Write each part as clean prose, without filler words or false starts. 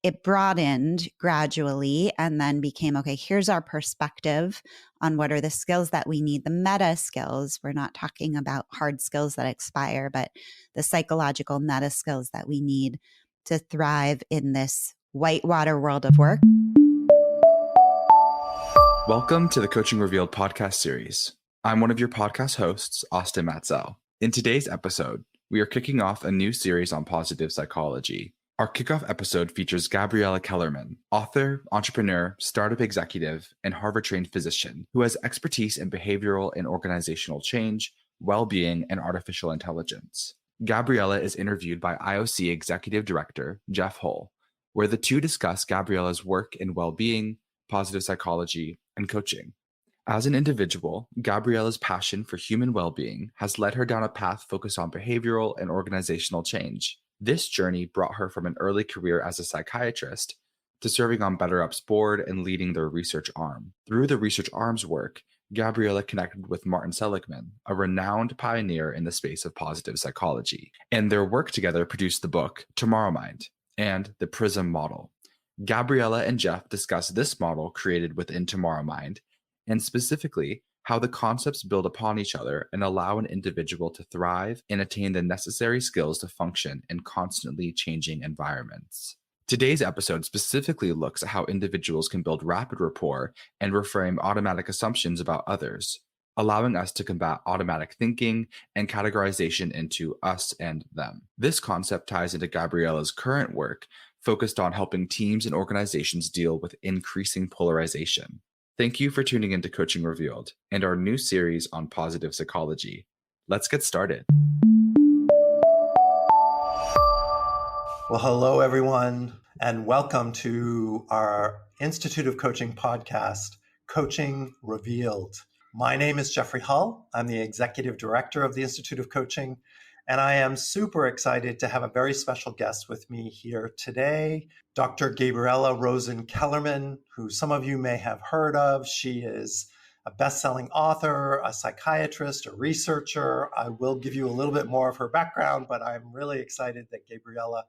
it broadened gradually and then became, okay, here's our perspective on what are the skills that we need, the meta skills. We're not talking about hard skills that expire, but the psychological meta skills that we need to thrive in this whitewater world of work. Welcome to the Coaching Revealed podcast series. I'm one of your podcast hosts, Austin Matzel. In today's episode, we are kicking off a new series on positive psychology. Our kickoff episode features Gabriella Kellerman, author, entrepreneur, startup executive, and Harvard-trained physician who has expertise in behavioral and organizational change, well-being, and artificial intelligence. Gabriella is interviewed by IOC Executive Director Jeff Hull, where the two discuss Gabriella's work in well-being, positive psychology, and coaching. As an individual, Gabriella's passion for human well-being has led her down a path focused on behavioral and organizational change. This journey brought her from an early career as a psychiatrist to serving on BetterUp's board and leading their research arm. Through the research arm's work, Gabriella connected with Martin Seligman, a renowned pioneer in the space of positive psychology, and their work together produced the book Tomorrowmind and the PRISM model. Gabriella and Jeff discuss this model created within Tomorrowmind, and specifically how the concepts build upon each other and allow an individual to thrive and attain the necessary skills to function in constantly changing environments. Today's episode specifically looks at how individuals can build rapid rapport and reframe automatic assumptions about others, allowing us to combat automatic thinking and categorization into us and them. This concept ties into Gabriella's current work focused on helping teams and organizations deal with increasing polarization. Thank you for tuning into Coaching Revealed and our new series on positive psychology. Let's get started. Well, hello, everyone, and welcome to our Institute of Coaching podcast, Coaching Revealed. My name is Jeffrey Hull. I'm the Executive Director of the Institute of Coaching, and I am super excited to have a very special guest with me here today, Dr. Gabriella Kellerman, who some of you may have heard of. She is a best-selling author, a psychiatrist, a researcher. I will give you a little bit more of her background, but I'm really excited that Gabriella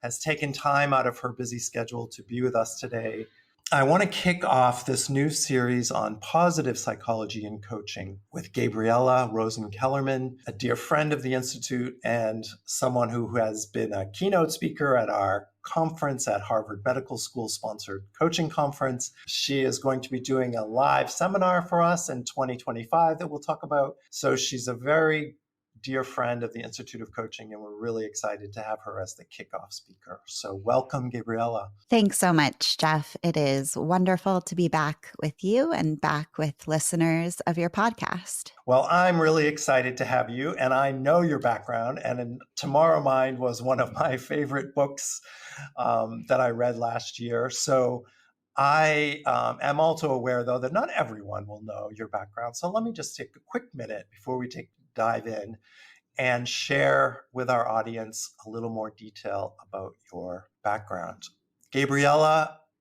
has taken time out of her busy schedule to be with us today. I want to kick off this new series on positive psychology and coaching with Gabriella Kellerman, a dear friend of the Institute and someone who has been a keynote speaker at our conference at Harvard Medical School sponsored coaching conference. She is going to be doing a live seminar for us in 2025 that we'll talk about. So she's a very dear friend of the Institute of Coaching, and we're really excited to have her as the kickoff speaker. So welcome, Gabriella. Thanks so much, Jeff. It is wonderful to be back with you and back with listeners of your podcast. Well, I'm really excited to have you, and I know your background, and Tomorrowmind was one of my favorite books that I read last year. So I am also aware, though, that not everyone will know your background. So let me just take a quick minute before we dive in and share with our audience a little more detail about your background.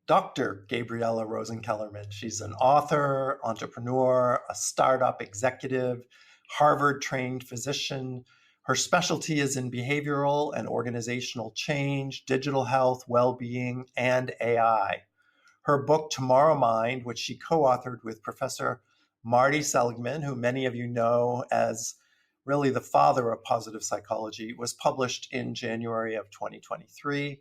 Dr. Gabriella Kellerman. She's an author, entrepreneur, a startup executive, Harvard-trained physician. Her specialty is in behavioral and organizational change, digital health, well-being, and AI. Her book, Tomorrowmind, which she co-authored with Professor Martin Seligman, who many of you know as really the father of positive psychology, was published in January of 2023.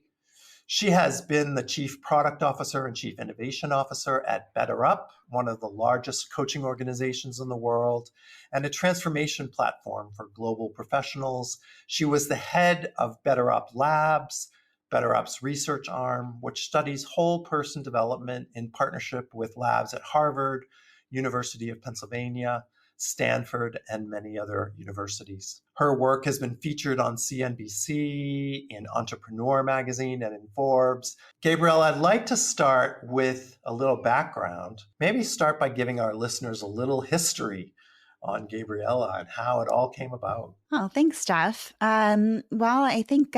She has been the Chief Product Officer and Chief Innovation Officer at BetterUp, one of the largest coaching organizations in the world, and a transformation platform for global professionals. She was the head of BetterUp Labs, BetterUp's research arm, which studies whole person development in partnership with labs at Harvard, University of Pennsylvania, Stanford, and many other universities. Her work has been featured on CNBC, in Entrepreneur magazine, and in Forbes. Gabriella, I'd like to start with a little background. Maybe start by giving our listeners a little history on Gabriella and how it all came about. Oh, thanks, Jeff. Well, I think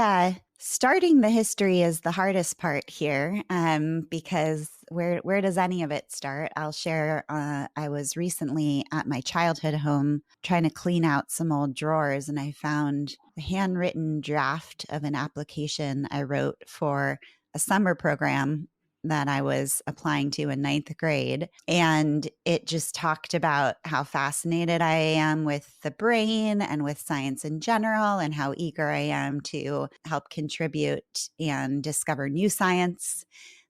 starting the history is the hardest part here because where does any of it start? I'll share, I was recently at my childhood home trying to clean out some old drawers, and I found a handwritten draft of an application I wrote for a summer program that I was applying to in ninth grade. And it just talked about how fascinated I am with the brain and with science in general, and how eager I am to help contribute and discover new science.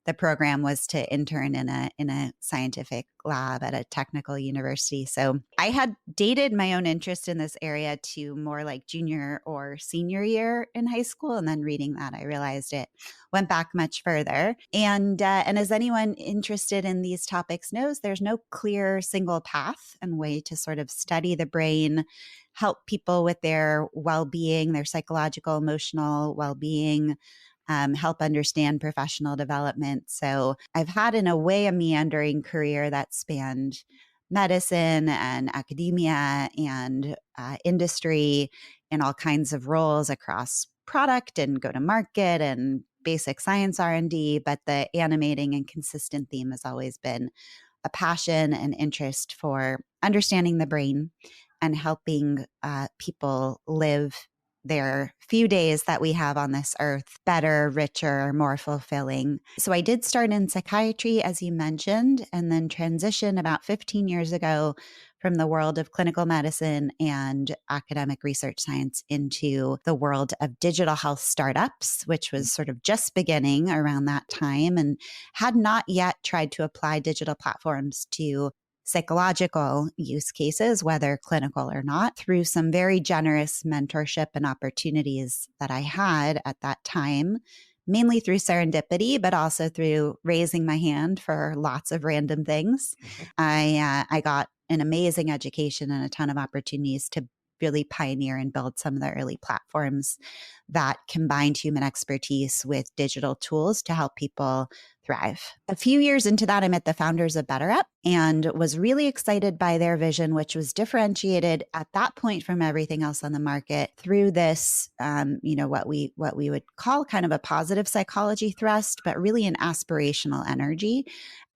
The program was to intern in a scientific lab at a technical university. So I had dated my own interest in this area to more like junior or senior year in high school. And then reading that, I realized it went back much further. And as anyone interested in these topics knows, there's no clear single path and way to sort of study the brain, help people with their well-being, their psychological, emotional well-being, help understand professional development. So I've had, in a way, a meandering career that spanned medicine and academia and industry in all kinds of roles across product and go-to-market and basic science R&D. But the animating and consistent theme has always been a passion and interest for understanding the brain and helping people live their few days that we have on this earth better, richer, more fulfilling. So I did start in psychiatry, as you mentioned, and then transition about 15 years ago from the world of clinical medicine and academic research science into the world of digital health startups, which was sort of just beginning around that time and had not yet tried to apply digital platforms to psychological use cases, whether clinical or not, through some very generous mentorship and opportunities that I had at that time, mainly through serendipity, but also through raising my hand for lots of random things. I got an amazing education and a ton of opportunities to really pioneer and build some of the early platforms that combined human expertise with digital tools to help people thrive. A few years into that, I met the founders of BetterUp and was really excited by their vision, which was differentiated at that point from everything else on the market through this, what we would call kind of a positive psychology thrust, but really an aspirational energy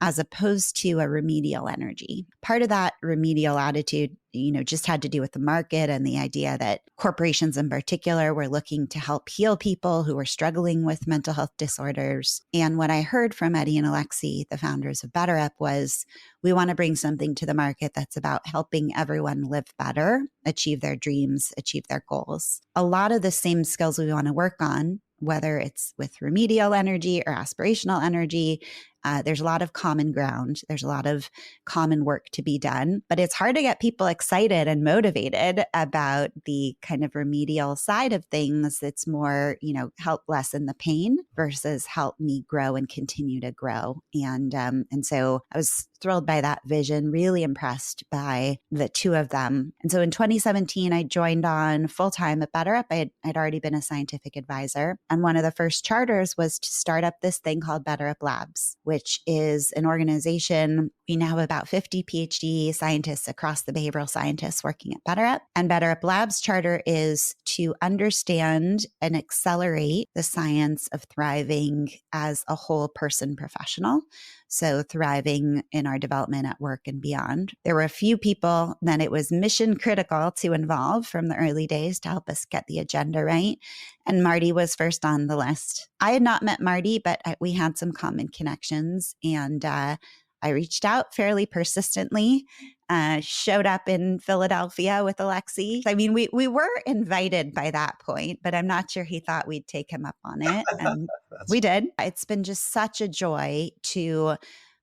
as opposed to a remedial energy. Part of that remedial attitude, just had to do with the market and the idea that corporations in particular were looking to help heal people who were struggling with mental health disorders. And what I heard from Eddie and Alexi, the founders of BetterUp, was we want to bring something to the market that's about helping everyone live better, achieve their dreams, achieve their goals. A lot of the same skills we want to work on, whether it's with remedial energy or aspirational energy, there's a lot of common ground. There's a lot of common work to be done, but it's hard to get people excited and motivated about the kind of remedial side of things. It's more, help lessen the pain versus help me grow and continue to grow. And so I was thrilled by that vision, really impressed by the two of them. And so in 2017, I joined on full-time at BetterUp. I'd already been a scientific advisor. And one of the first charters was to start up this thing called BetterUp Labs, which is an organization. We now have about 50 PhD scientists across the behavioral scientists working at BetterUp. And BetterUp Labs charter is to understand and accelerate the science of thriving as a whole person professional. So thriving in our development at work and beyond. There were a few people that it was mission critical to involve from the early days to help us get the agenda right. And Marty was first on the list. I had not met Marty, but we had some common connections. And I reached out fairly persistently, showed up in Philadelphia with Alexi. I mean, we were invited by that point, but I'm not sure he thought we'd take him up on it. And we did. It's been just such a joy to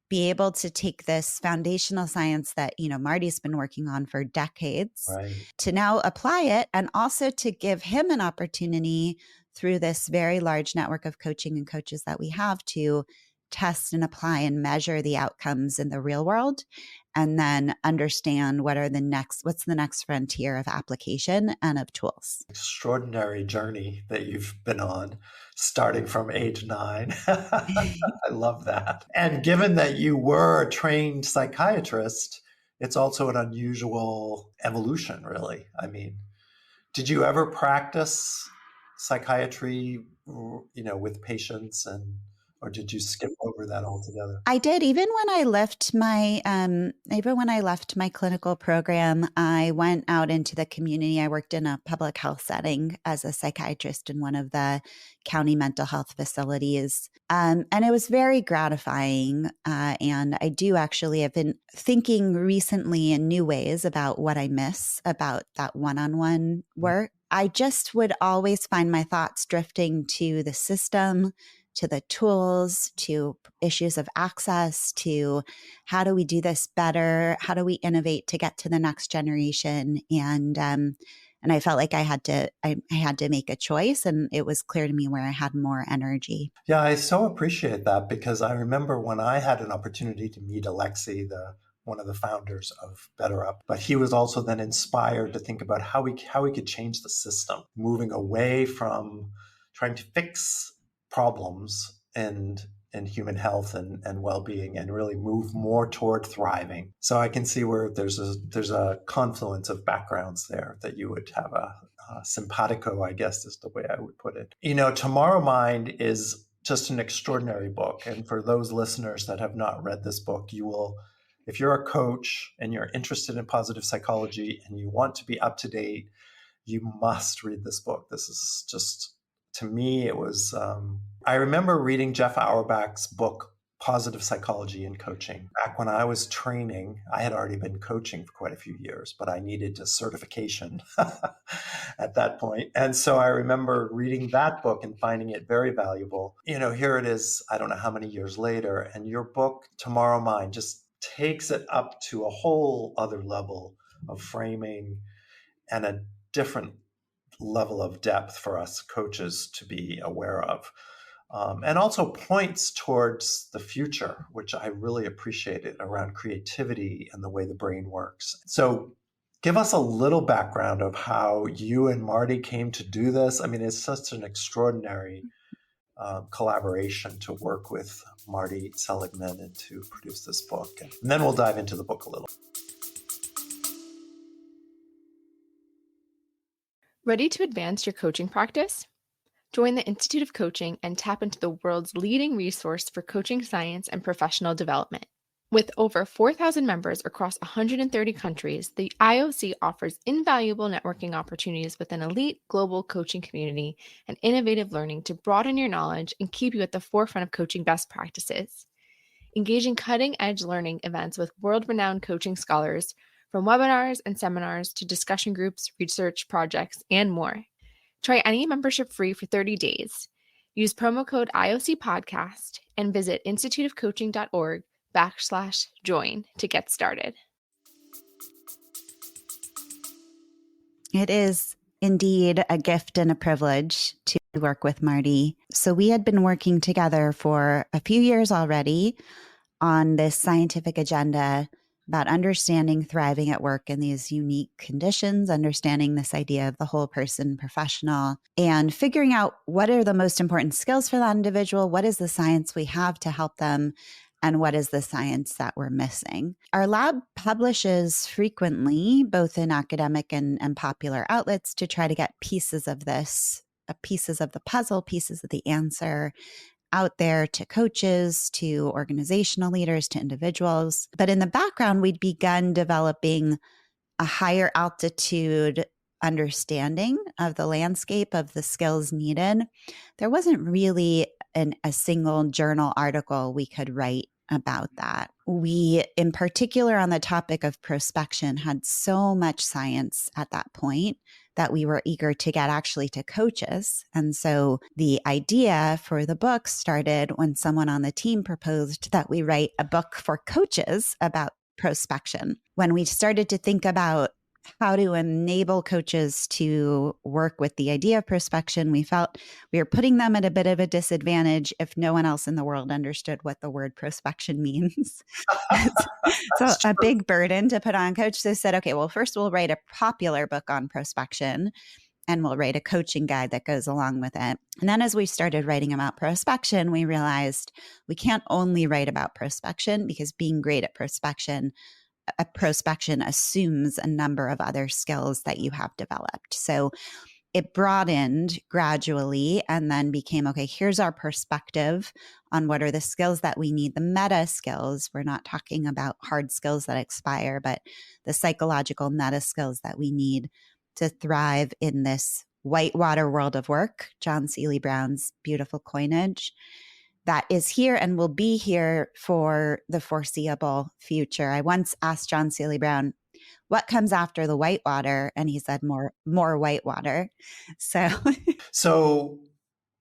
be able to take this foundational science that, Marty's been working on for decades, Right. to now apply it, and also to give him an opportunity through this very large network of coaching and coaches that we have to test and apply and measure the outcomes in the real world, and then understand what's the next frontier of application and of tools. Extraordinary journey that you've been on, starting from age 9. I love that. And given that you were a trained psychiatrist, it's also an unusual evolution, really. I mean, did you ever practice psychiatry, with patients and or did you skip over that altogether? I did. Even when I left my clinical program, I went out into the community. I worked in a public health setting as a psychiatrist in one of the county mental health facilities. And it was very gratifying. And I do actually have been thinking recently in new ways about what I miss about that one-on-one work. I just would always find my thoughts drifting to the system, to the tools, to issues of access, to how do we do this better? How do we innovate to get to the next generation? And I felt like I had to make a choice, and it was clear to me where I had more energy. Yeah, I so appreciate that, because I remember when I had an opportunity to meet Alexei, one of the founders of BetterUp, but he was also then inspired to think about how we could change the system, moving away from trying to fix problems in human health and well-being, and really move more toward thriving. So I can see where there's a confluence of backgrounds there that you would have a simpatico, I guess is the way I would put it. Tomorrowmind is just an extraordinary book. And for those listeners that have not read this book, you will, if you're a coach and you're interested in positive psychology and you want to be up to date, you must read this book. This is just, to me, it was, I remember reading Jeff Auerbach's book, Positive Psychology and Coaching. Back when I was training, I had already been coaching for quite a few years, but I needed a certification at that point. And so I remember reading that book and finding it very valuable. Here it is, I don't know how many years later, and your book, Tomorrowmind, just takes it up to a whole other level of framing and a different level of depth for us coaches to be aware of. And also points towards the future, which I really appreciated, around creativity and the way the brain works. So give us a little background of how you and Marty came to do this. I mean, it's such an extraordinary collaboration to work with Martin Seligman and to produce this book. And then we'll dive into the book a little. Ready to advance your coaching practice? Join the Institute of Coaching and tap into the world's leading resource for coaching science and professional development. With over 4,000 members across 130 countries, the IOC offers invaluable networking opportunities with an elite global coaching community and innovative learning to broaden your knowledge and keep you at the forefront of coaching best practices. Engage in cutting-edge learning events with world-renowned coaching scholars, from webinars and seminars to discussion groups, research projects, and more. Try any membership free for 30 days. Use promo code IOC Podcast and visit instituteofcoaching.org/join to get started. It is indeed a gift and a privilege to work with Marty. So we had been working together for a few years already on this scientific agenda about understanding thriving at work in these unique conditions, understanding this idea of the whole person professional, and figuring out what are the most important skills for that individual, what is the science we have to help them, and what is the science that we're missing. Our lab publishes frequently, both in academic and popular outlets, to try to get pieces of this, pieces of the puzzle, pieces of the answer out there to coaches, to organizational leaders, to individuals. But in the background, we'd begun developing a higher altitude understanding of the landscape of the skills needed. There wasn't really a single journal article we could write about that. We, in particular on the topic of prospection, had so much science at that point that we were eager to get actually to coaches. And so the idea for the book started when someone on the team proposed that we write a book for coaches about prospection. When we started to think about how to enable coaches to work with the idea of prospection, we felt we were putting them at a bit of a disadvantage if no one else in the world understood what the word prospection means. So a big burden to put on coaches. So said, okay, well, first we'll write a popular book on prospection, and we'll write a coaching guide that goes along with it. And then as we started writing about prospection, we realized we can't only write about prospection, because being great at prospection assumes a number of other skills that you have developed. So it broadened gradually and then became, okay, here's our perspective on what are the skills that we need, the meta skills. We're not talking about hard skills that expire, but the psychological meta skills that we need to thrive in this whitewater world of work, John Seeley Brown's beautiful coinage, that is here and will be here for the foreseeable future. I once asked John Seeley Brown, what comes after the whitewater? And he said, more whitewater. So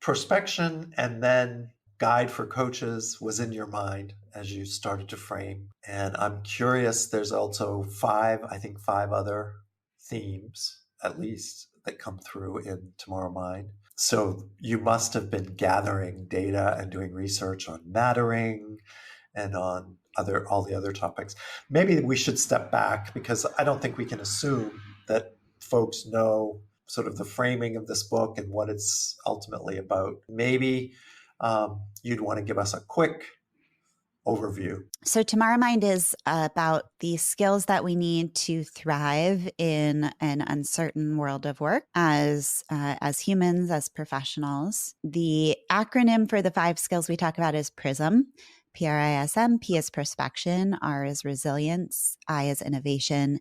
prospection and then guide for coaches was in your mind as you started to frame. And I'm curious, there's also five other themes, at least, that come through in Tomorrowmind. So you must have been gathering data and doing research on mattering and on all the other topics. Maybe we should step back, because I don't think we can assume that folks know sort of the framing of this book and what it's ultimately about. Maybe you'd want to give us a quick overview. So Tomorrowmind is about the skills that we need to thrive in an uncertain world of work as humans, as professionals. The acronym for the 5 skills we talk about is PRISM. PRISM. P is prospection. R is resilience. I is innovation.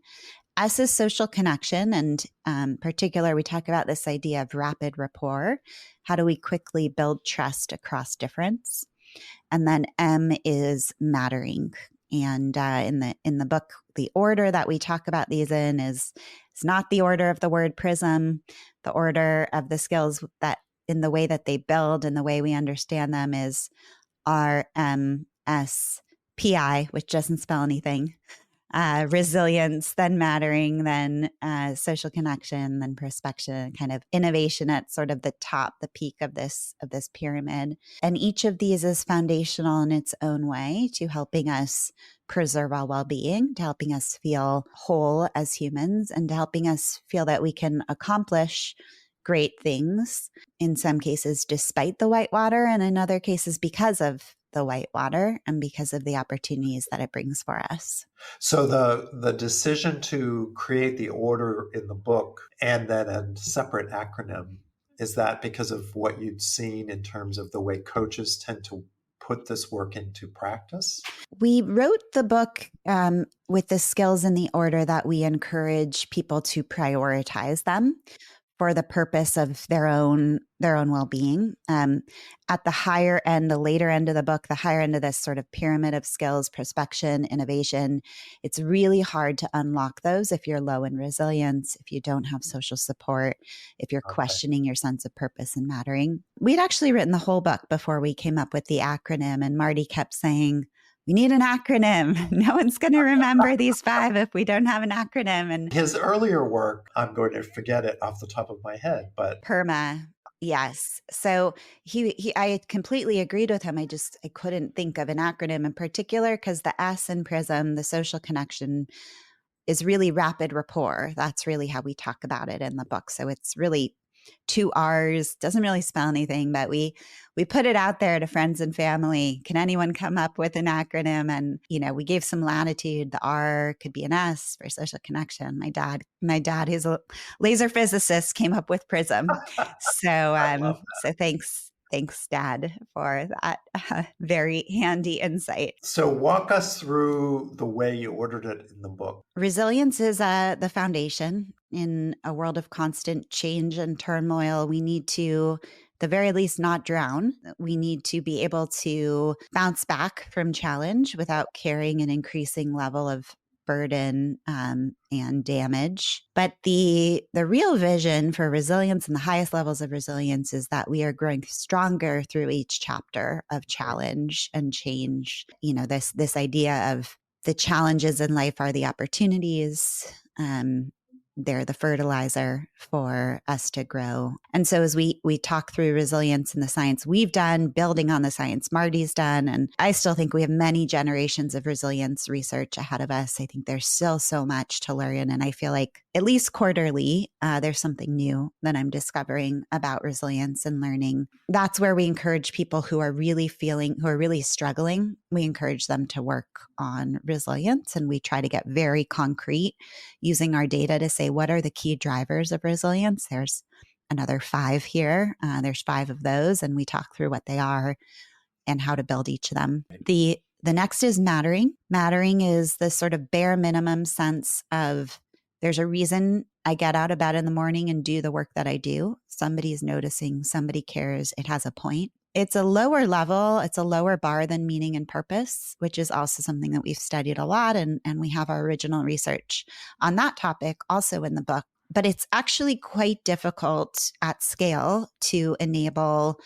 S is social connection. And particular, we talk about this idea of rapid rapport. How do we quickly build trust across difference? And then M is mattering. And in the book, the order that we talk about these in is not the order of the word PRISM. The order of the skills that in the way that they build and the way we understand them is R, M, S, P, I, which doesn't spell anything. Resilience, then mattering, then social connection, then prospection, kind of innovation at sort of the top, the peak of this pyramid. And each of these is foundational in its own way to helping us preserve our well-being, to helping us feel whole as humans, and to helping us feel that we can accomplish great things, in some cases despite the whitewater, and in other cases because of the whitewater and because of the opportunities that it brings for us. So the decision to create the order in the book and then a separate acronym, is that because of what you'd seen in terms of the way coaches tend to put this work into practice? We wrote the book with the skills in the order that we encourage people to prioritize them for the purpose of their own well-being. At the higher end, the later end of the book, the higher end of this sort of pyramid of skills, prospection, innovation, it's really hard to unlock those if you're low in resilience, if you don't have social support, if you're questioning your sense of purpose and mattering. We'd actually written the whole book before we came up with the acronym, and Marty kept saying, we need an acronym. No one's going to remember these 5 if we don't have an acronym. And his earlier work, I'm going to forget it off the top of my head, but PERMA. Yes. So I completely agreed with him. I couldn't think of an acronym in particular, because the S in PRISM, the social connection, is really rapid rapport. That's really how we talk about it in the book. So it's really 2 R's, doesn't really spell anything, but we put it out there to friends and family. Can anyone come up with an acronym? And, we gave some latitude. The R could be an S for social connection. My dad, who's a laser physicist, came up with PRISM. So thanks, Dad, for that very handy insight. So walk us through the way you ordered it in the book. Resilience is the foundation. In a world of constant change and turmoil, we need to, at the very least, not drown. We need to be able to bounce back from challenge without carrying an increasing level of burden and damage. But the real vision for resilience and the highest levels of resilience is that we are growing stronger through each chapter of challenge and change. This idea of the challenges in life are the opportunities. They're the fertilizer for us to grow. And so as we talk through resilience and the science we've done, building on the science Marty's done, and I still think we have many generations of resilience research ahead of us. I think there's still so much to learn. And I feel like at least quarterly, there's something new that I'm discovering about resilience and learning. That's where we encourage people who are really struggling. We encourage them to work on resilience, and we try to get very concrete using our data to say, what are the key drivers of resilience? There's another 5 here. There's 5 of those, and we talk through what they are. and how to build each of them. The next is mattering. Mattering is the sort of bare minimum sense of there's a reason I get out of bed in the morning and do the work that I do. Somebody's noticing, somebody cares, it has a point. It's a lower level, it's a lower bar than meaning and purpose, which is also something that we've studied a lot. And we have our original research on that topic also in the book. But it's actually quite difficult at scale to enable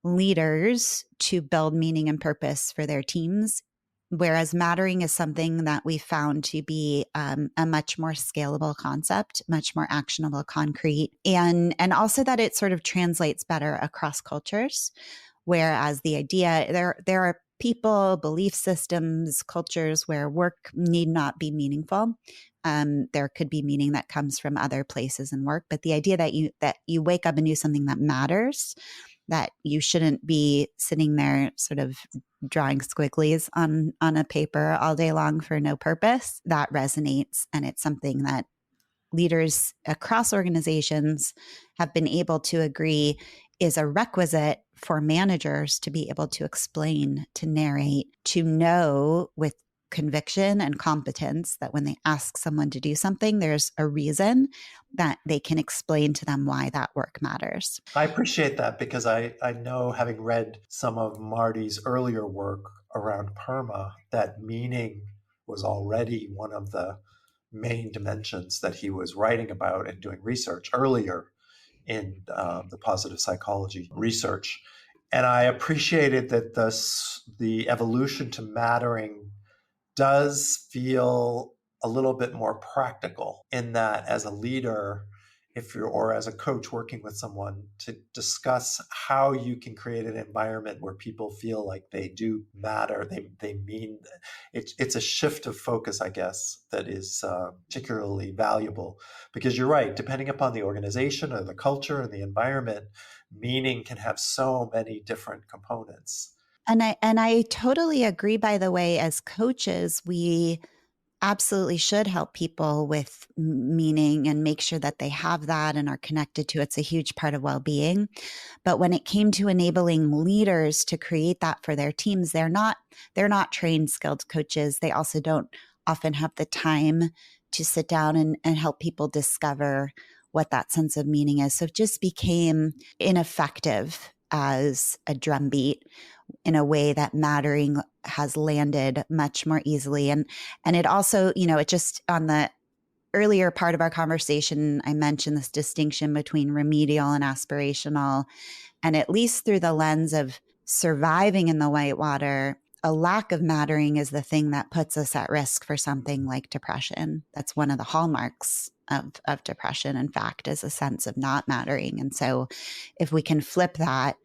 leaders to build meaning and purpose for their teams. Whereas mattering is something that we found to be a much more scalable concept, much more actionable, concrete, and also that it sort of translates better across cultures. Whereas the idea, there are people, belief systems, cultures where work need not be meaningful. There could be meaning that comes from other places in work, but the idea that you wake up and do something that matters, that you shouldn't be sitting there sort of drawing squigglies on a paper all day long for no purpose, that resonates. And it's something that leaders across organizations have been able to agree is a requisite for managers to be able to explain, to narrate, to know with conviction and competence that when they ask someone to do something, there's a reason that they can explain to them why that work matters. I appreciate that because I know, having read some of Marty's earlier work around PERMA, that meaning was already one of the main dimensions that he was writing about and doing research earlier in the positive psychology research. And I appreciated that the evolution to mattering does feel a little bit more practical, in that as a leader, or as a coach working with someone, to discuss how you can create an environment where people feel like they do matter, they mean it's a shift of focus, I guess, that is particularly valuable. Because you're right, depending upon the organization or the culture and the environment, meaning can have so many different components. And I totally agree, by the way. As coaches, we absolutely should help people with meaning and make sure that they have that and are connected to it. It's a huge part of well-being. But when it came to enabling leaders to create that for their teams, they're not trained, skilled coaches. They also don't often have the time to sit down and help people discover what that sense of meaning is. So it just became ineffective as a drumbeat in a way that mattering has landed much more easily. And it also, it just, on the earlier part of our conversation, I mentioned this distinction between remedial and aspirational. And at least through the lens of surviving in the whitewater, a lack of mattering is the thing that puts us at risk for something like depression. That's one of the hallmarks of depression, in fact, is a sense of not mattering. And so if we can flip that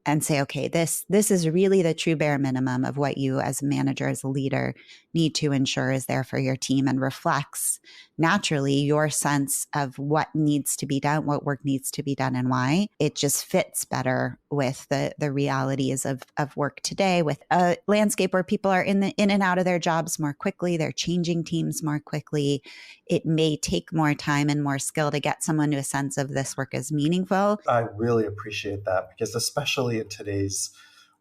and say, okay, this is really the true bare minimum of what you as a manager, as a leader, need to ensure is there for your team and reflects naturally your sense of what needs to be done, what work needs to be done, and why. It just fits better with the realities of work today, with a landscape where people are in and out of their jobs more quickly. They're changing teams more quickly. It may take more time and more skill to get someone to a sense of this work is meaningful. I really appreciate that, because especially in today's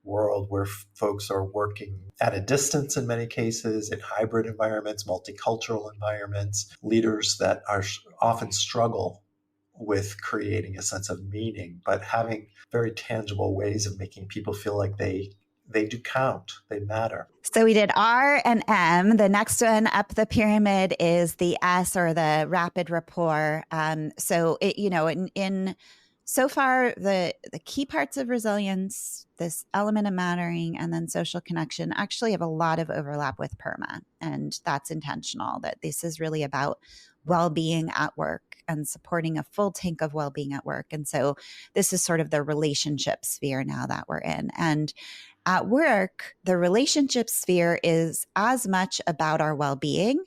world where folks are working at a distance in many cases, in hybrid environments, multicultural environments, leaders that are often struggle with creating a sense of meaning, but having very tangible ways of making people feel like they do count, they matter. So we did R and M. The next one up the pyramid is the S, or the rapid rapport. So it, in so far, the key parts of resilience, this element of mattering, and then social connection actually have a lot of overlap with PERMA. And that's intentional, that this is really about well-being at work and supporting a full tank of well-being at work. And so this is sort of the relationship sphere now that we're in. And at work, the relationship sphere is as much about our well-being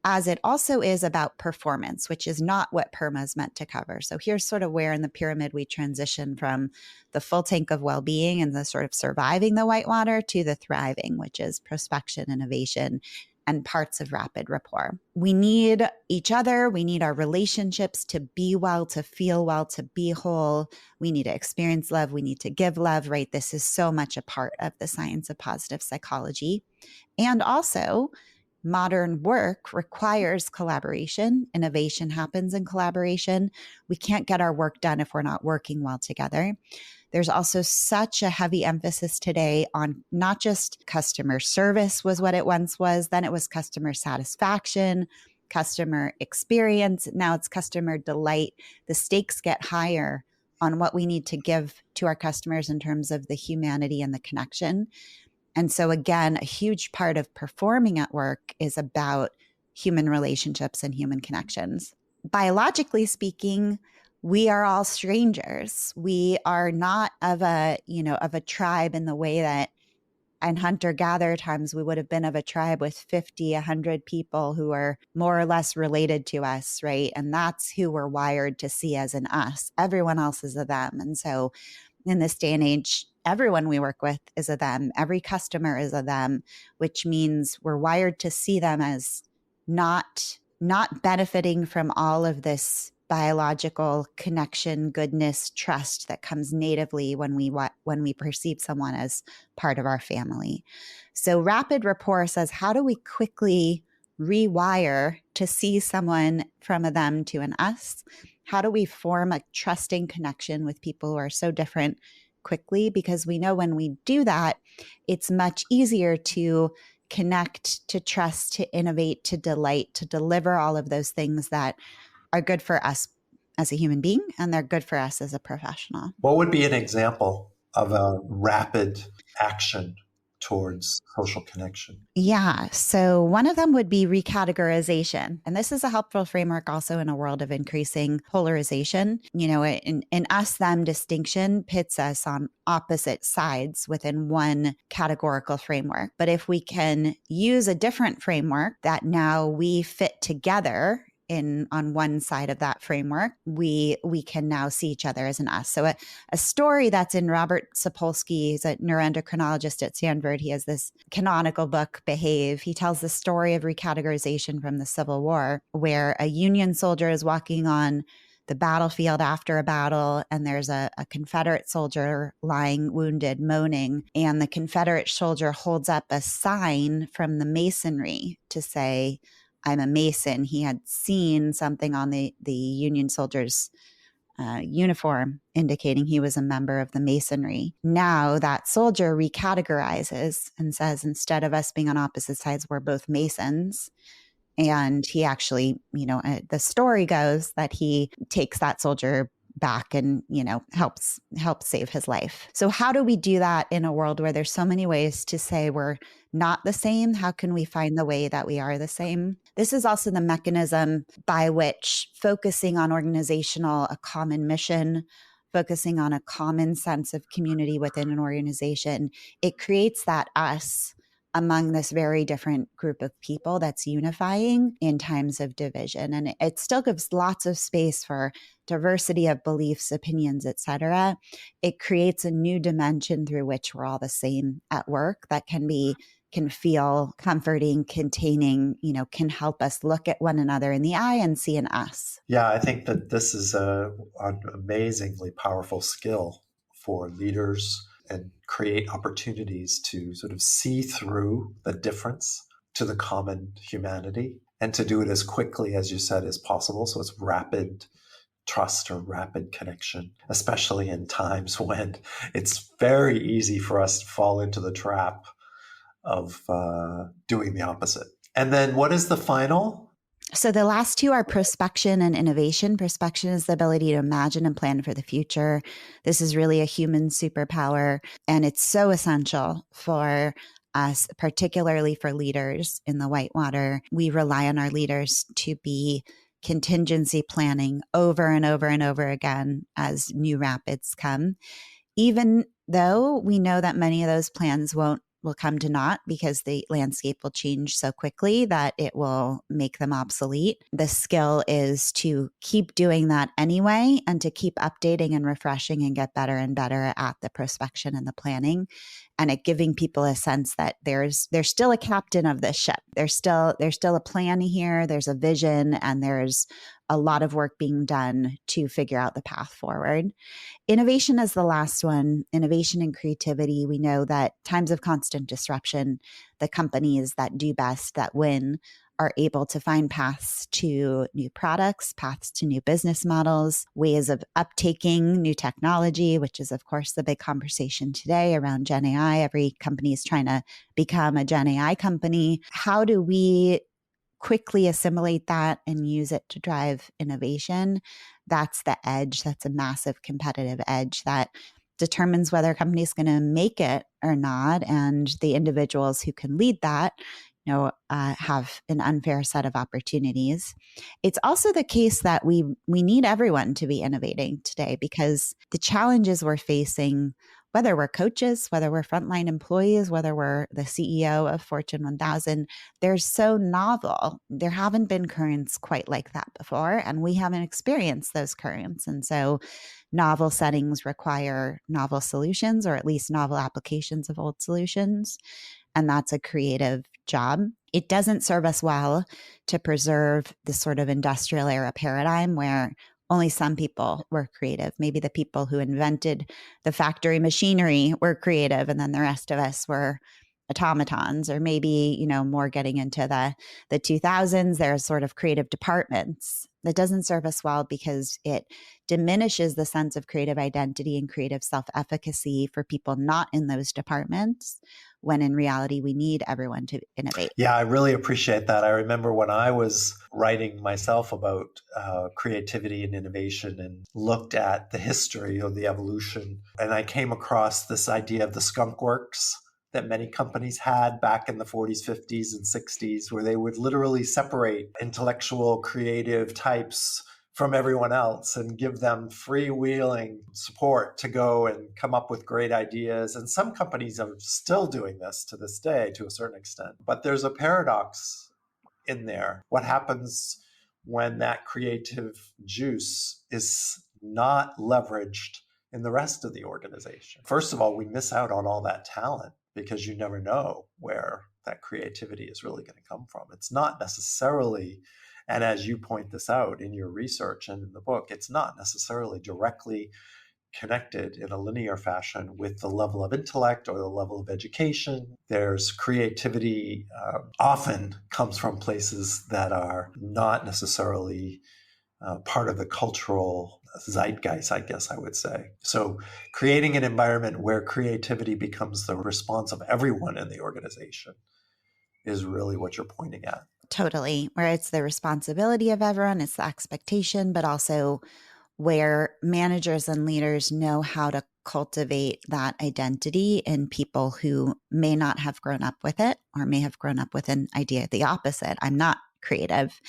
as it also is about performance, which is not what PERMA is meant to cover. So here's sort of where in the pyramid we transition from the full tank of well-being and the sort of surviving the whitewater to the thriving, which is prospection, innovation, and parts of rapid rapport. We need each other. We need our relationships to be well, to feel well, to be whole. We need to experience love. We need to give love, right? This is so much a part of the science of positive psychology. And also, modern work requires collaboration. Innovation happens in collaboration. We can't get our work done if we're not working well together. There's also such a heavy emphasis today on not just customer service was what it once was, then it was customer satisfaction, customer experience. Now it's customer delight. The stakes get higher on what we need to give to our customers in terms of the humanity and the connection. And so again, a huge part of performing at work is about human relationships and human connections. Biologically speaking, we are all strangers. We are not of a tribe in the way that in hunter-gatherer times we would have been of a tribe with 50, 100 people who are more or less related to us, right? And that's who we're wired to see as an us. Everyone else is a them. And so in this day and age, everyone we work with is a them. Every customer is a them, which means we're wired to see them as not benefiting from all of this biological connection, goodness, trust that comes natively when we perceive someone as part of our family. So rapid rapport says, how do we quickly rewire to see someone from a them to an us? How do we form a trusting connection with people who are so different quickly? Because we know when we do that, it's much easier to connect, to trust, to innovate, to delight, to deliver all of those things that are good for us as a human being, and they're good for us as a professional. What would be an example of a rapid action towards social connection? Yeah. So one of them would be recategorization. And this is a helpful framework also in a world of increasing polarization. You know, in us-them distinction pits us on opposite sides within one categorical framework. But if we can use a different framework that now we fit together on one side of that framework, we can now see each other as an us. So a story that's in Robert Sapolsky, he's a neuroendocrinologist at Stanford. He has this canonical book, Behave. He tells the story of recategorization from the Civil War, where a Union soldier is walking on the battlefield after a battle, and there's a Confederate soldier lying wounded, moaning, and the Confederate soldier holds up a sign from the masonry to say, I'm a Mason. He had seen something on the Union soldier's uniform indicating he was a member of the Masonry. Now that soldier recategorizes and says, instead of us being on opposite sides, we're both Masons. And he actually, the story goes that he takes that soldier back and, helps save his life. So how do we do that in a world where there's so many ways to say we're not the same? How can we find the way that we are the same? This is also the mechanism by which focusing on a common mission, focusing on a common sense of community within an organization, it creates that us among this very different group of people that's unifying in times of division. And it still gives lots of space for diversity of beliefs, opinions, etc. It creates a new dimension through which we're all the same at work that can feel comforting, containing, can help us look at one another in the eye and see an us. Yeah, I think that this is an amazingly powerful skill for leaders and create opportunities to sort of see through the difference to the common humanity and to do it as quickly, as you said, as possible. So it's rapid trust or rapid connection, especially in times when it's very easy for us to fall into the trap of doing the opposite. And then what is the final? So the last two are prospection and innovation. Prospection is the ability to imagine and plan for the future. This is really a human superpower, and it's so essential for us, particularly for leaders in the whitewater. We rely on our leaders to be contingency planning over and over and over again as new rapids come, even though we know that many of those plans will come to naught because the landscape will change so quickly that it will make them obsolete. The skill is to keep doing that anyway and to keep updating and refreshing and get better and better at the prospection and the planning. and it giving people a sense that there's still a captain of this ship. There's still a plan here. There's a vision, and there's a lot of work being done to figure out the path forward. Innovation is the last one. Innovation and creativity. We know that times of constant disruption, the companies that do best, that win, are able to find paths to new products, paths to new business models, ways of uptaking new technology, which is, of course, the big conversation today around Gen AI. Every company is trying to become a Gen AI company. How do we quickly assimilate that and use it to drive innovation? That's the edge. That's a massive competitive edge that determines whether a company is going to make it or not. And the individuals who can lead that, have an unfair set of opportunities. It's also the case that we need everyone to be innovating today, because the challenges we're facing, whether we're coaches, whether we're frontline employees, whether we're the CEO of Fortune 1000, they're so novel. There haven't been currents quite like that before, and we haven't experienced those currents. And so novel settings require novel solutions, or at least novel applications of old solutions. And that's a creative job. It doesn't serve us well to preserve this sort of industrial era paradigm where only some people were creative. Maybe the people who invented the factory machinery were creative, and then the rest of us were automatons. Or maybe, more getting into the 2000s, there's sort of creative departments. That doesn't serve us well because it diminishes the sense of creative identity and creative self-efficacy for people not in those departments, when in reality, we need everyone to innovate. Yeah, I really appreciate that. I remember when I was writing myself about creativity and innovation and looked at the history of the evolution, and I came across this idea of the skunk works that many companies had back in the 40s, 50s, and 60s, where they would literally separate intellectual, creative types from everyone else and give them freewheeling support to go and come up with great ideas. And some companies are still doing this to this day to a certain extent. But there's a paradox in there. What happens when that creative juice is not leveraged in the rest of the organization? First of all, we miss out on all that talent, because you never know where that creativity is really going to come from. It's not necessarily, and as you point this out in your research and in the book, it's not necessarily directly connected in a linear fashion with the level of intellect or the level of education. There's creativity often comes from places that are not necessarily part of the cultural zeitgeist, I guess I would say. So creating an environment where creativity becomes the response of everyone in the organization is really what you're pointing at. Totally. Where it's the responsibility of everyone, it's the expectation, but also where managers and leaders know how to cultivate that identity in people who may not have grown up with it, or may have grown up with an idea the opposite. I'm not creative,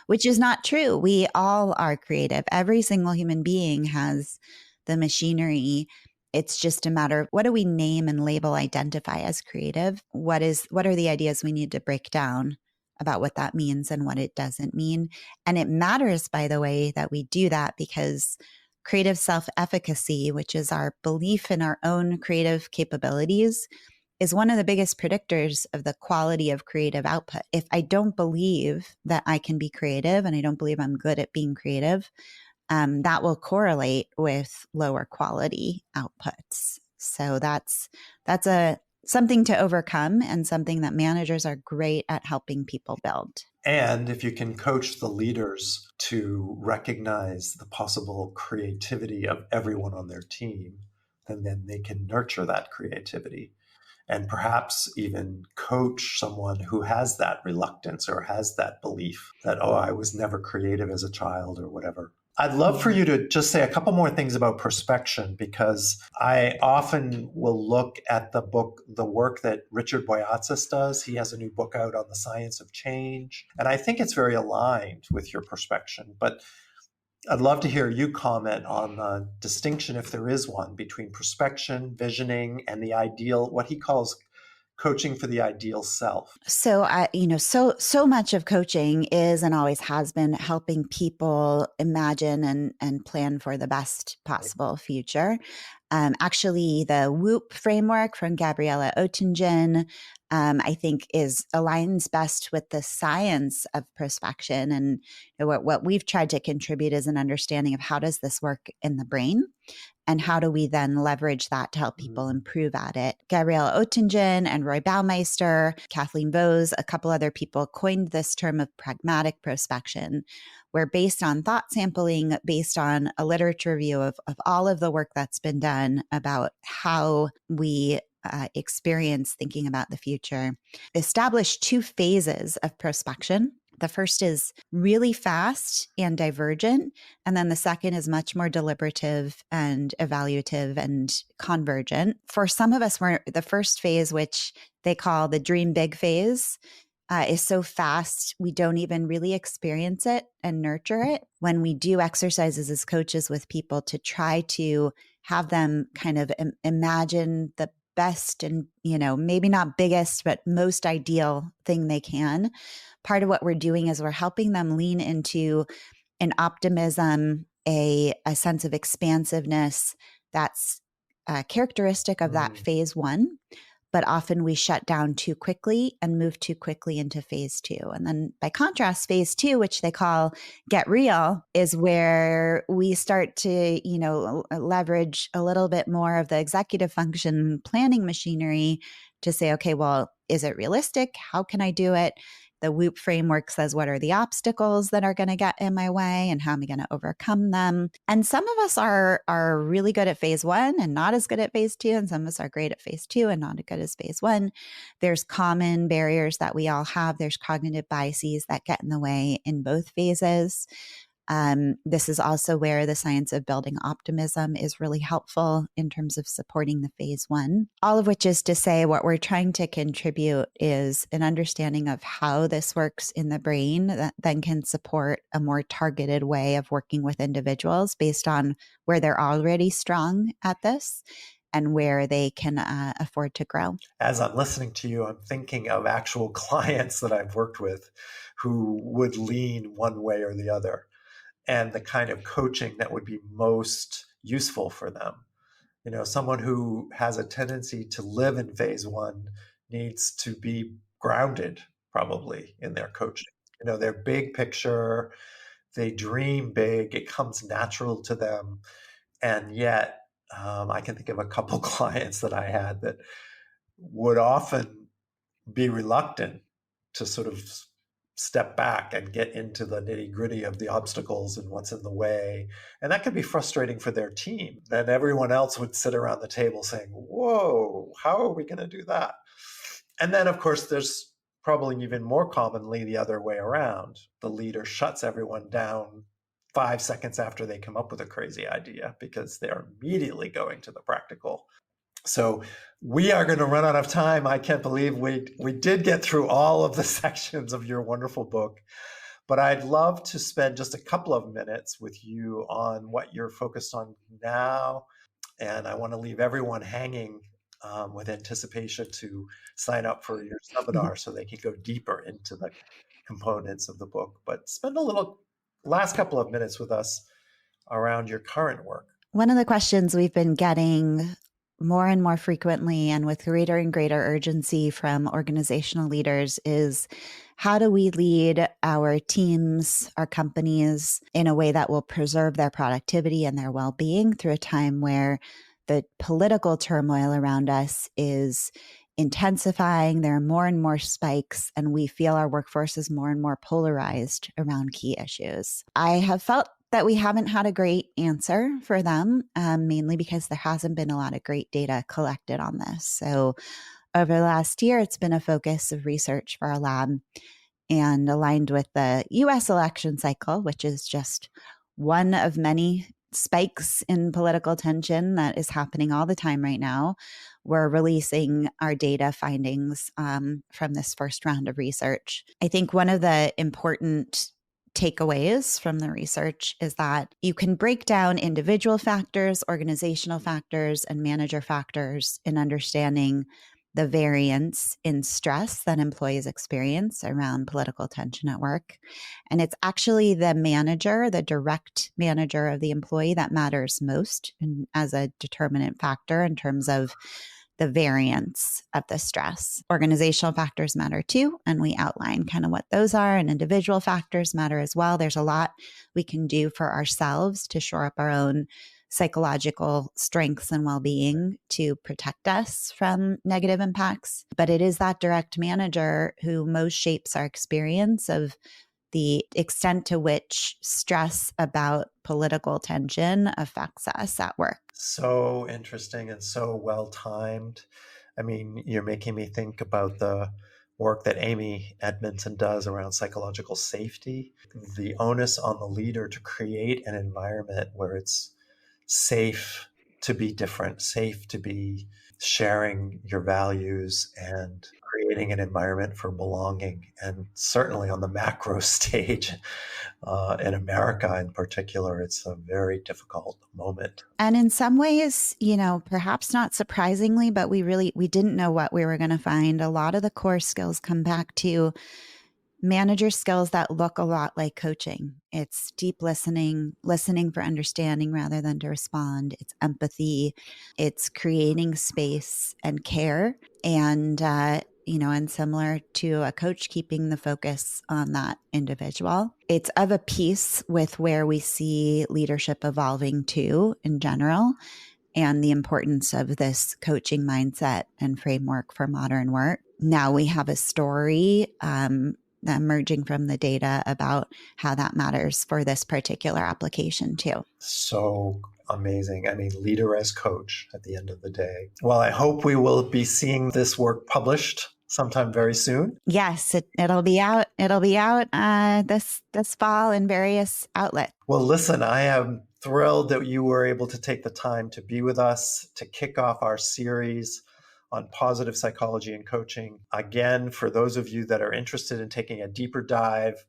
which is not true. We all are creative. Every single human being has the machinery. It's just a matter of, what do we name and label, identify as creative? What are the ideas we need to break down about what that means and what it doesn't mean? And it matters, by the way, that we do that, because creative self-efficacy, which is our belief in our own creative capabilities, is one of the biggest predictors of the quality of creative output. If I don't believe that I can be creative, and I don't believe I'm good at being creative, that will correlate with lower quality outputs. So that's something to overcome, and something that managers are great at helping people build. And if you can coach the leaders to recognize the possible creativity of everyone on their team, then they can nurture that creativity. And perhaps even coach someone who has that reluctance or has that belief that, I was never creative as a child or whatever. I'd love for you to just say a couple more things about perspection, because I often will look at the work that Richard Boyatzis does. He has a new book out on the science of change, and I think it's very aligned with your perspection. But I'd love to hear you comment on the distinction, if there is one, between perspection, visioning, and the ideal, what he calls coaching for the ideal self. So, so much of coaching is, and always has been, helping people imagine and plan for the best possible future. Actually, the WOOP framework from Gabriella Oettingen, I think aligns best with the science of prospection. And what we've tried to contribute is an understanding of how does this work in the brain, and how do we then leverage that to help people improve at it. Gabriella Oettingen and Roy Baumeister, Kathleen Vose, a couple other people coined this term of pragmatic prospection, where based on thought sampling, based on a literature review of all of the work that's been done about how we experience thinking about the future, establish 2 phases of prospection. The first is really fast and divergent. And then the second is much more deliberative and evaluative and convergent. For some of us, the first phase, which they call the dream big phase, is so fast, we don't even really experience it and nurture it. When we do exercises as coaches with people to try to have them kind of imagine the best and, maybe not biggest, but most ideal thing they can, part of what we're doing is we're helping them lean into an optimism, a sense of expansiveness that's characteristic of that phase 1. But often we shut down too quickly and move too quickly into phase 2. And then by contrast, phase 2, which they call get real, is where we start to, leverage a little bit more of the executive function planning machinery to say, okay, well, is it realistic? How can I do it? The WOOP framework says, what are the obstacles that are going to get in my way and how am I going to overcome them? And some of us are really good at phase 1 and not as good at phase 2. And some of us are great at phase 2 and not as good as phase 1. There's common barriers that we all have. There's cognitive biases that get in the way in both phases. This is also where the science of building optimism is really helpful in terms of supporting the phase 1. All of which is to say what we're trying to contribute is an understanding of how this works in the brain that then can support a more targeted way of working with individuals based on where they're already strong at this and where they can afford to grow. As I'm listening to you, I'm thinking of actual clients that I've worked with who would lean one way or the other, and the kind of coaching that would be most useful for them. Someone who has a tendency to live in phase 1 needs to be grounded probably in their coaching. Their big picture, they dream big, it comes natural to them. And yet I can think of a couple clients that I had that would often be reluctant to sort of step back and get into the nitty-gritty of the obstacles and what's in the way. And that could be frustrating for their team. Then everyone else would sit around the table saying, whoa, how are we going to do that? And then, of course, there's probably even more commonly the other way around. The leader shuts everyone down 5 seconds after they come up with a crazy idea because they're immediately going to the practical. So we are going to run out of time. I can't believe we did get through all of the sections of your wonderful book, but I'd love to spend just a couple of minutes with you on what you're focused on now. And I want to leave everyone hanging with anticipation to sign up for your seminar so they can go deeper into the components of the book. But spend a little last couple of minutes with us around your current work. One of the questions we've been getting more and more frequently and with greater and greater urgency from organizational leaders is how do we lead our teams, our companies in a way that will preserve their productivity and their well-being through a time where the political turmoil around us is intensifying. There are more and more spikes, and we feel our workforce is more and more polarized around key issues. I have felt that we haven't had a great answer for them, mainly because there hasn't been a lot of great data collected on this. So over the last year, it's been a focus of research for our lab and aligned with the US election cycle, which is just one of many spikes in political tension that is happening all the time right now. We're releasing our data findings from this first round of research. I think one of the important takeaways from the research is that you can break down individual factors, organizational factors, and manager factors in understanding the variance in stress that employees experience around political tension at work. And it's actually the manager, the direct manager of the employee, that matters most as a determinant factor in terms of the variance of the stress. Organizational factors matter too, and we outline kind of what those are, and individual factors matter as well. There's a lot we can do for ourselves to shore up our own psychological strengths and well-being to protect us from negative impacts. But it is that direct manager who most shapes our experience of the extent to which stress about political tension affects us at work. So interesting and so well timed. I mean, you're making me think about the work that Amy Edmondson does around psychological safety, the onus on the leader to create an environment where it's safe to be different, safe to be sharing your values, and creating an environment for belonging. And certainly on the macro stage, in America in particular, it's a very difficult moment. And in some ways, perhaps not surprisingly, but we didn't know what we were going to find. A lot of the core skills come back to manager skills that look a lot like coaching. It's deep listening for understanding rather than to respond. It's empathy. It's creating space and care. And, and similar to a coach, keeping the focus on that individual. It's of a piece with where we see leadership evolving to in general, and the importance of this coaching mindset and framework for modern work. Now we have a story emerging from the data about how that matters for this particular application too. So amazing. I mean, leader as coach at the end of the day. Well, I hope we will be seeing this work published sometime very soon. Yes, it'll be out. It'll be out this fall in various outlets. Well, listen, I am thrilled that you were able to take the time to be with us to kick off our series on positive psychology and coaching. Again, for those of you that are interested in taking a deeper dive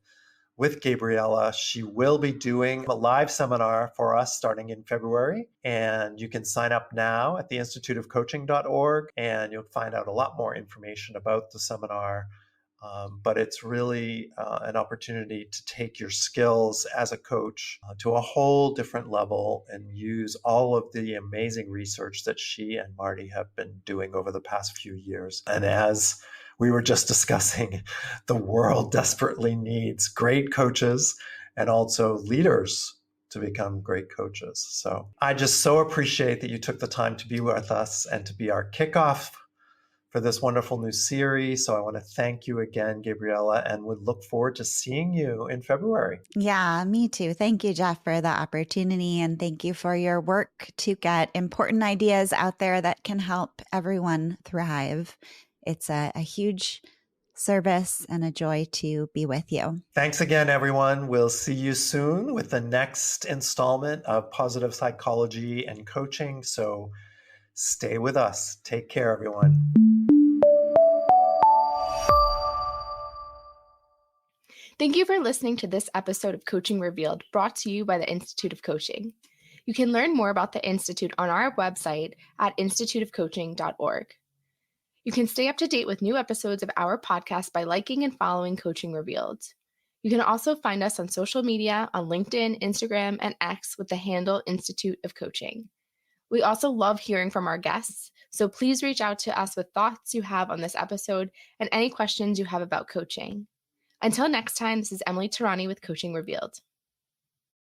with Gabriella, she will be doing a live seminar for us starting in February. And you can sign up now at theinstituteofcoaching.org, and you'll find out a lot more information about the seminar. But it's really an opportunity to take your skills as a coach to a whole different level and use all of the amazing research that she and Marty have been doing over the past few years. And as we were just discussing, the world desperately needs great coaches and also leaders to become great coaches. So I just so appreciate that you took the time to be with us and to be our kickoff for this wonderful new series. So I want to thank you again, Gabriella, and would look forward to seeing you in February. Yeah, me too. Thank you, Jeff, for the opportunity. And thank you for your work to get important ideas out there that can help everyone thrive. It's a huge service and a joy to be with you. Thanks again, everyone. We'll see you soon with the next installment of Positive Psychology and Coaching. So stay with us. Take care, everyone. Thank you for listening to this episode of Coaching Revealed, brought to you by the Institute of Coaching. You can learn more about the Institute on our website at instituteofcoaching.org. You can stay up to date with new episodes of our podcast by liking and following Coaching Revealed. You can also find us on social media on LinkedIn, Instagram, and X with the handle Institute of Coaching. We also love hearing from our guests, so please reach out to us with thoughts you have on this episode and any questions you have about coaching. Until next time, this is Emily Tarani with Coaching Revealed.